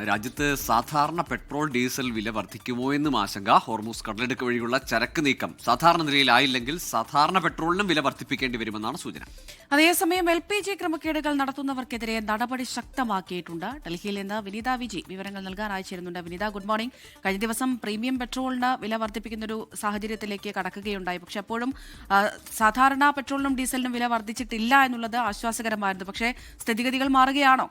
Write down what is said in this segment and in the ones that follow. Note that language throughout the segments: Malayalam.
രാജ്യത്ത് സാധാരണ പെട്രോൾ ഡീസൽ വില വർദ്ധിക്കുമോ എന്നും ആശങ്ക. ഹോർമൂസ് കടലിടുക്ക് വഴിയുള്ള ചരക്ക് നീക്കം സാധാരണ നിലയിലായില്ലെങ്കിൽ സാധാരണ പെട്രോളിനും വില വർദ്ധിപ്പിക്കേണ്ടി വരുമെന്നാണ് സൂചന. അതേസമയം LPG ക്രമക്കേടുകൾ നടത്തുന്നവർക്കെതിരെ നടപടി ശക്തമാക്കിയിട്ടുണ്ട്. ഡൽഹിയിൽ നിന്ന് വിനീത വിജി വിവരങ്ങൾ നൽകാൻ അയച്ചിരുന്നുണ്ട്. വിനീത, ഗുഡ് മോർണിംഗ്. കഴിഞ്ഞ ദിവസം പ്രീമിയം പെട്രോളിന് വില വർദ്ധിപ്പിക്കുന്ന ഒരു സാഹചര്യത്തിലേക്ക് കടക്കുകയുണ്ടായി. പക്ഷെ അപ്പോഴും സാധാരണ പെട്രോളിനും ഡീസലിനും വില വർദ്ധിച്ചിട്ടില്ല എന്നുള്ളത് ആശ്വാസകരമായിരുന്നു. പക്ഷേ സ്ഥിതിഗതികൾ മാറുകയാണോ?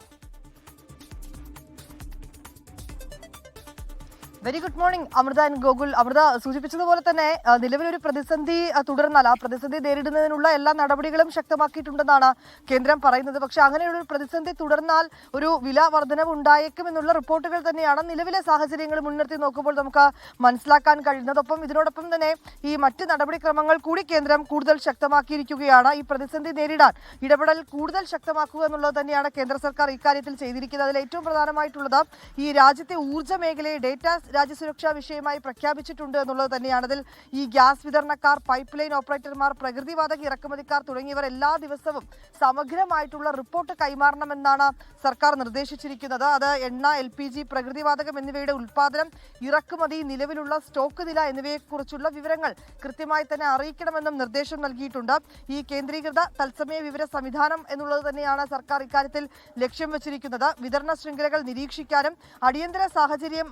Very good morning Amrutha and Gokul. Amrutha സൂചിപ്പിച്ചതുപോലെ തന്നെ നിലവിലൊരു പ്രതിസന്ധി തുടർന്നാൽ ആ പ്രതിസന്ധി നേരിടുന്നതിനുള്ള എല്ലാ നടപടികളും ശക്തമാക്കിയിട്ടുണ്ടെന്നാണ് കേന്ദ്രം പറയുന്നത്. പക്ഷേ അങ്ങനെയുള്ള ഒരു പ്രതിസന്ധി തുടർന്നാൽ ഒരു വില വർധനവ് ഉണ്ടായേക്കുമെന്നുള്ള റിപ്പോർട്ടുകൾ തന്നെയാണ് നിലവിലെ സാഹചര്യങ്ങൾ മുൻനിർത്തി നോക്കുമ്പോൾ നമുക്ക് മനസ്സിലാക്കാൻ കഴിയുന്നത്. ഇതിനോടൊപ്പം തന്നെ ഈ മറ്റ് നടപടിക്രമങ്ങൾ കൂടി കേന്ദ്രം കൂടുതൽ ശക്തമാക്കിയിരിക്കുകയാണ്. ഈ പ്രതിസന്ധി നേരിടാൻ ഇടപെടൽ കൂടുതൽ ശക്തമാക്കുക എന്നുള്ളത് തന്നെയാണ് കേന്ദ്ര സർക്കാർ ഇക്കാര്യത്തിൽ ചെയ്തിരിക്കുന്നത്. അതിൽ ഏറ്റവും പ്രധാനമായിട്ടുള്ളത് ഈ രാജ്യത്തെ ഊർജ്ജ മേഖലയെ ഡേറ്റ രാജ്യസുരക്ഷാ വിഷയമായി പ്രഖ്യാപിച്ചിട്ടുണ്ട് എന്നുള്ളത് തന്നെയാണ്. അതിൽ ഈ ഗ്യാസ് വിതരണക്കാർ, പൈപ്പ് ലൈൻ ഓപ്പറേറ്റർമാർ, പ്രകൃതിവാതക ഇറക്കുമതിക്കാർ തുടങ്ങിയവർ എല്ലാ ദിവസവും സമഗ്രമായിട്ടുള്ള റിപ്പോർട്ട് കൈമാറണമെന്നാണ് സർക്കാർ നിർദ്ദേശിച്ചിരിക്കുന്നത്. അത് എണ്ണ, LPG, പ്രകൃതിവാതകം എന്നിവയുടെ ഉൽപ്പാദനം, ഇറക്കുമതി, നിലവിലുള്ള സ്റ്റോക്ക് നില എന്നിവയെക്കുറിച്ചുള്ള വിവരങ്ങൾ കൃത്യമായി തന്നെ അറിയിക്കണമെന്നും നിർദ്ദേശം നൽകിയിട്ടുണ്ട്. ഈ കേന്ദ്രീകൃത തത്സമയ വിവര സംവിധാനം എന്നുള്ളത് തന്നെയാണ് സർക്കാർ ഇക്കാര്യത്തിൽ ലക്ഷ്യം വെച്ചിരിക്കുന്നത്. വിതരണ ശൃംഖലകൾ നിരീക്ഷിക്കാനും അടിയന്തര സാഹചര്യം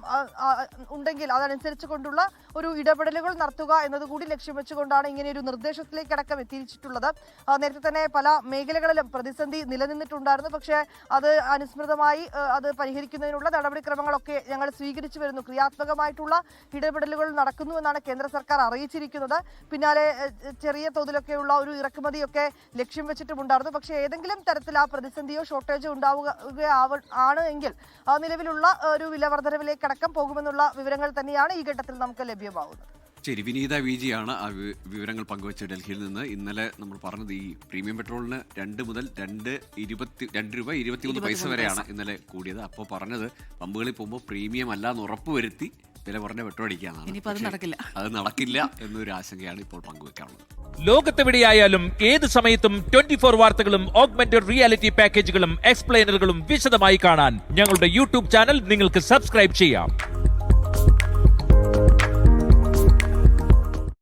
ഉണ്ടെങ്കിൽ അതനുസരിച്ച് കൊണ്ടുള്ള ഒരു ഇടപെടലുകൾ നടത്തുക എന്നതുകൂടി ലക്ഷ്യം വെച്ചുകൊണ്ടാണ് ഇങ്ങനെയൊരു നിർദ്ദേശത്തിലേക്കടക്കം എത്തിച്ചിട്ടുള്ളത്. നേരത്തെ തന്നെ പല മേഖലകളിലും പ്രതിസന്ധി നിലനിന്നിട്ടുണ്ടായിരുന്നു. പക്ഷേ അത് അനുസ്മൃതമായി അത് പരിഹരിക്കുന്നതിനുള്ള നടപടിക്രമങ്ങളൊക്കെ ഞങ്ങൾ സ്വീകരിച്ചു വരുന്നു. ക്രിയാത്മകമായിട്ടുള്ള ഇടപെടലുകൾ നടക്കുന്നുവെന്നാണ് കേന്ദ്ര സർക്കാർ അറിയിച്ചിരിക്കുന്നത്. പിന്നാലെ ചെറിയ തോതിലൊക്കെയുള്ള ഒരു ഇറക്കുമതിയൊക്കെ ലക്ഷ്യം വെച്ചിട്ടുമുണ്ടായിരുന്നു. പക്ഷേ ഏതെങ്കിലും തരത്തിൽ ആ പ്രതിസന്ധിയോ ഷോർട്ടേജോ ഉണ്ടാവുകയാണ് എങ്കിൽ നിലവിലുള്ള ഒരു വില വർധനവിലേക്കടക്കം പോകുമെന്നുള്ള വിവരങ്ങൾ തന്നെയാണ് ഈ ഘട്ടത്തിൽ നമുക്ക് ലഭ്യമാവുന്നത്. ശരി, വിനീത വിജിയാണ് ആ വിവരങ്ങൾ പങ്കുവച്ച ഡൽഹിയിൽ നിന്ന്. ഇന്നലെ നമ്മൾ പറഞ്ഞത് ഈ പ്രീമിയം പെട്രോളിന് 2 മുതൽ 2 രൂപ 21 പൈസ വരെയാണ് ഇന്നലെ കൂടിയത്. അപ്പോൾ പറഞ്ഞത് പമ്പുകളിൽ പോകുമ്പോൾ പ്രീമിയം അല്ല എന്ന് ഉറപ്പുവരുത്തി വില കുറഞ്ഞ പെട്രോൾ അടിക്കാനാണ്. അത് നടക്കില്ല എന്നൊരു ആശങ്കയാണ് ഇപ്പോൾ പങ്കുവെക്കാനുള്ളത്. ലോകത്തെവിടെയായാലും ഏത് സമയത്തും 24 വാർത്തകളും ഓഗ്മെന്റഡ് റിയാലിറ്റി പാക്കേജുകളും എക്സ്പ്ലെയിനറുകളും വിശദമായി കാണാൻ ഞങ്ങളുടെ യൂട്യൂബ് ചാനൽ നിങ്ങൾക്ക് സബ്സ്ക്രൈബ് ചെയ്യാം.